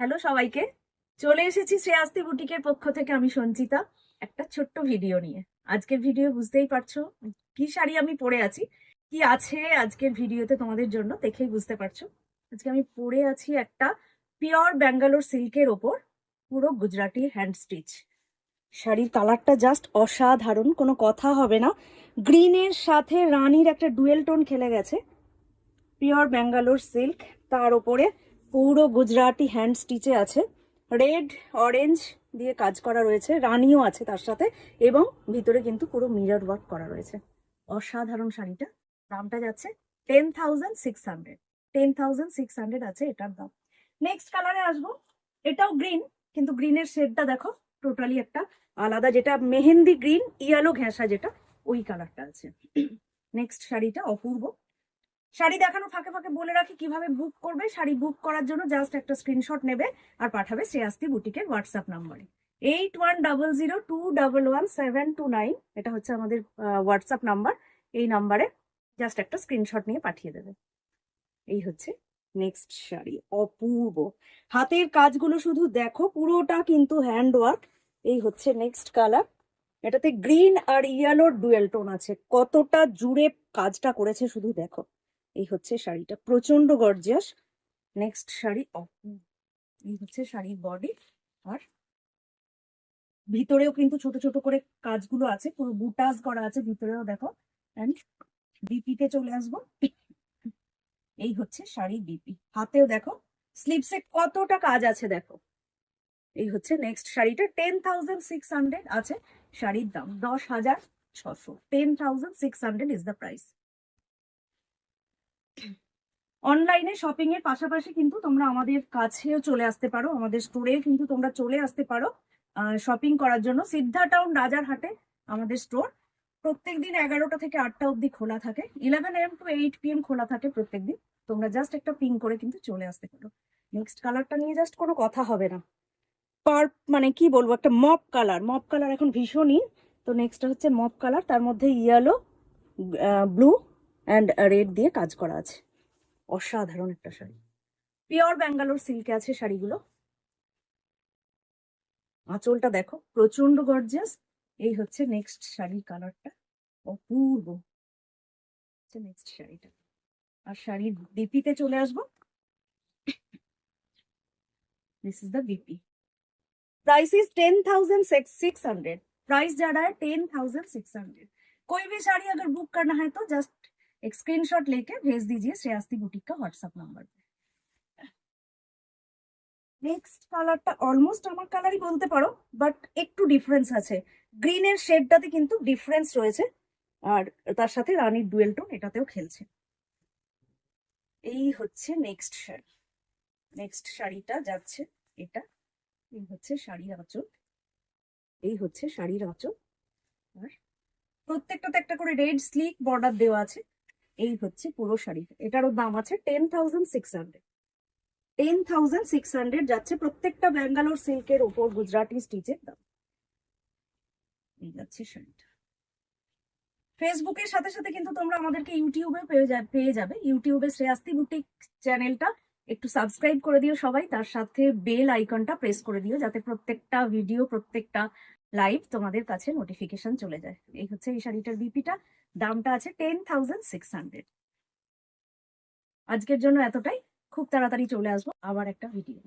Hello সবাইকে, চলে এসেছি শ্রেয়াস্তি বুটিকের পক্ষ থেকে। আমি সঞ্চিতা, একটা ছোট্ট ভিডিও নিয়ে। আজকের ভিডিও বুঝতেই পারছো কি শাড়ি আমি পরে আছি, কি আছে আজকের ভিডিওতে তোমাদের জন্য, দেখেই বুঝতে পারছো। আজকে আমি পরে আছি একটা পিওর ব্যাঙ্গালোর সিল্কের ওপর পুরো গুজরাটি হ্যান্ড স্টিচ শাড়ির। কালারটা জাস্ট অসাধারণ, কোনো কথা হবে না। গ্রিনের সাথে রানীর একটা ডুয়েল টোন খেলে গেছে। পিওর ব্যাঙ্গালোর সিল্ক, তার ওপরে পুরো গুজরাটি হ্যান্ড স্টিচে আছে। রেড অরেঞ্জ দিয়ে কাজ করা রয়েছে, রানিও আছে তার সাথে, এবং ভিতরে কিন্তু পুরো মিরর ওয়ার্ক করা রয়েছে। অসাধারণ শাড়িটা। দামটা যাচ্ছে 10,600। 10,600 আছে এটার দাম। নেক্সট কালারে আসবো। এটাও গ্রিন, কিন্তু গ্রিনের শেডটা দেখো টোটালি একটা আলাদা, যেটা মেহেন্দি গ্রিন ইয়েলো ঘেঁষা, যেটা ওই কালারটা আছে। নেক্সট শাড়িটা অপূর্ব। শাড়ি দেখানোর ফাঁকে ফাঁকে বলে রাখি কিভাবে বুক করবে। শাড়ি বুক করার জন্য জাস্ট একটা স্ক্রিনশট নেবে আর পাঠাবে শ্রেয়াস্তি বুটিকের হোয়াটসঅ্যাপ নাম্বারে 8100211729। এটা হচ্ছে আমাদের হোয়াটসঅ্যাপ নাম্বার। এই নাম্বারে জাস্ট একটা স্ক্রিনশট নিয়ে পাঠিয়ে দেবে। এই হচ্ছে নেক্সট শাড়ি, অপূর্ব। হাতের কাজগুলো শুধু দেখো, পুরোটা কিন্তু হ্যান্ড ওয়ার্ক। এই হচ্ছে নেক্সট কালার। এটাতে গ্রিন আর ইয়েলোর ডুয়েল টোন আছে, কতটা জুড়ে কাজটা করেছে শুধু দেখো। এই হচ্ছে শাড়িটা, প্রচন্ড গর্জিয়াস। নেক্সট শাড়ি, এই হচ্ছে শাড়ির বডি। আর ভিতরেও কিন্তু ছোট ছোট করে কাজগুলো আছে, পুরো বুটাস করা আছে ভিতরেও দেখো। এন্ড বিপিতে চলে আসবো। এই হচ্ছে শাড়ির বিপি, হাতেও দেখো স্লিভসে কতটা কাজ আছে দেখো। এই হচ্ছে নেক্সট শাড়িটা। 10,600 আছে শাড়ির দাম, 10,600। 10,600 ইজ দ্য প্রাইস। অনলাইনে শপিং এর পাশাপাশি কিন্তু তোমরা আমাদের কাছেও চলে আসতে পারো, আমাদের স্টোরে কিন্তু তোমরা চলে আসতে পারো শপিং করার জন্য। সিদ্ধা টাউন রাজারহাটে আমাদের স্টোর। প্রত্যেকদিন 11টা থেকে 8টা অবধি খোলা থাকে, 11 AM to 8 PM খোলা থাকে প্রত্যেকদিন। তোমরা জাস্ট একটা পিং করে কিন্তু চলে আসতে পারো। নেক্সট কালারটা নিয়ে জাস্ট কোনো কথা হবে না। মানে কি বলবো, একটা মপ কালার। মপ কালার এখন ভীষণই। তো নেক্সট হচ্ছে মপ কালার, তার মধ্যে ইয়েলো, ব্লু অ্যান্ড রেড দিয়ে কাজ করা আছে। অসাধারণ একটা শাড়ি, পিওর ব্যাঙ্গালোর সিল্কে আছে শাড়িগুলো। আঁচলটা দেখো প্রচন্ড গর্জিয়াস। এই হচ্ছে নেক্সট শাড়ির কালারটা, অপূর্ব। নেক্সট শাড়িটা। আর শাড়ির বিপিতে চলে আসবো। This is the BP. Price is 10,600। Price जा रहा है 10,600। कोई भी साड़ी अगर बुक करना है तो जस्ट एक स्क्रीनशॉट लेके भेज दीजिए श्रेयास्ती बुटीक का व्हाट्सएप नंबर पे। নেক্সট কালারটা অলমোস্ট আমার কালারই বলতে পারো, বাট একটু ডিফারেন্স আছে। গ্রিনের শেডটাতে কিন্তু ডিফারেন্স রয়েছে, আর তার সাথে রানীর ডুয়েল টোন এটাতেও খেলছে। এই হচ্ছে নেক্সট শাড়ি। নেক্সট শাড়িটা যাচ্ছে এটা। এই হচ্ছে শাড়ির আঁচল। এই হচ্ছে শাড়ির আঁচল। আর প্রত্যেকটাতে একটা করে রেড স্লিক বর্ডার দেওয়া আছে। এই হচ্ছে পুরো শাড়ি। এটারও দাম আছে 10,600। 10,600 যাচ্ছে প্রত্যেকটা ব্যাঙ্গালোর সিল্কের ওপর গুজরাটি স্টিচের দাম। এই যাচ্ছে শাড়িটা। ফেসবুকের সাথে সাথে কিন্তু তোমরা আমাদেরকে ইউটিউবে পেয়ে যাবে। ইউটিউবে শ্রেয়াস্তি বুটিক চ্যানেলটা একটু সাবস্ক্রাইব করে দিও সবাই, তার সাথে বেল আইকনটা প্রেস করে দিও, যাতে প্রত্যেকটা ভিডিও, প্রত্যেকটা লাইভ তোমাদের কাছে নোটিফিকেশন চলে যায়। এই হচ্ছে এই শাড়িটার বিপিটা, দামটা আছে 10,600। আজকের জন্য এতটাই। খুব তাড়াতাড়ি চলে আসবো আবার একটা ভিডিও।